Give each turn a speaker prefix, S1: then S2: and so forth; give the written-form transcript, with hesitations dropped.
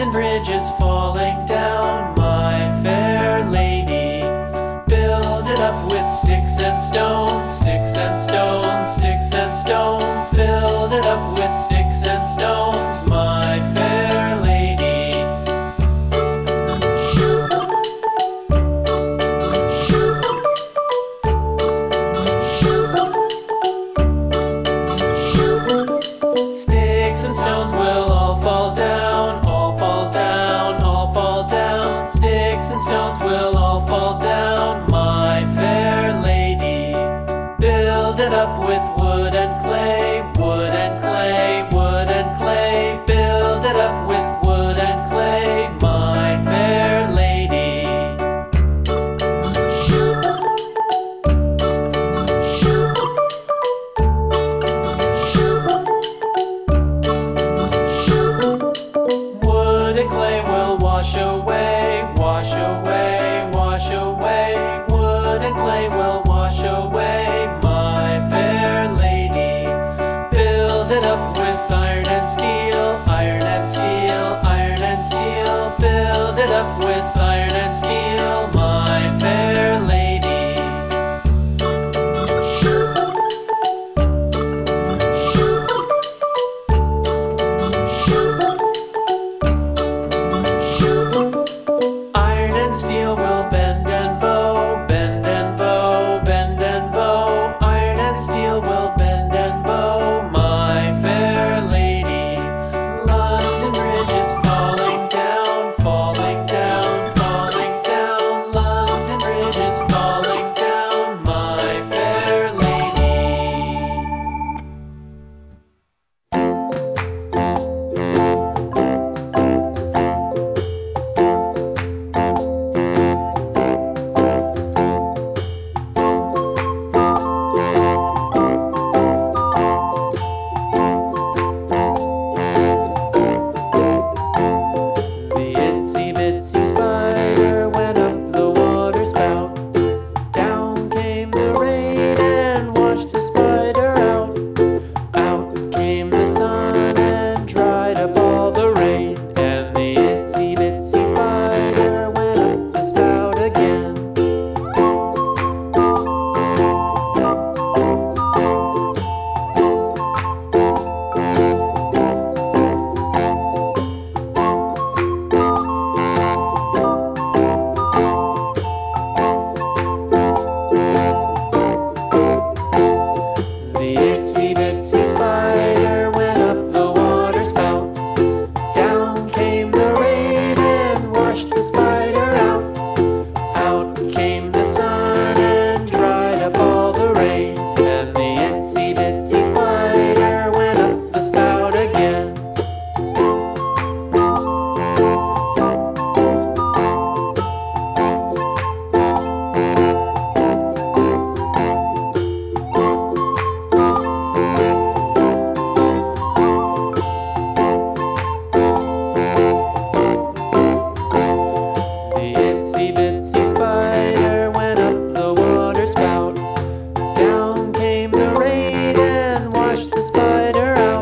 S1: wooden bridge is falling down, my fair lady. Build it up with sticks and stones, sticks and stones, sticks and stones. Build it up with sticks and stones, my fair lady. Sticks and stones will all fall down, all fall down, all fall down. Sticks and stones will all fall down, my fair lady. Build it up with wood and clay, wood and clay, wood and clay. Build it up with wood and clay, my fair lady. Wood and clay will wash away, wash away, wash away. Wood and clay will wash away, my fair lady. Build it up with iron and steel, iron and steel, iron and steel. Build it up with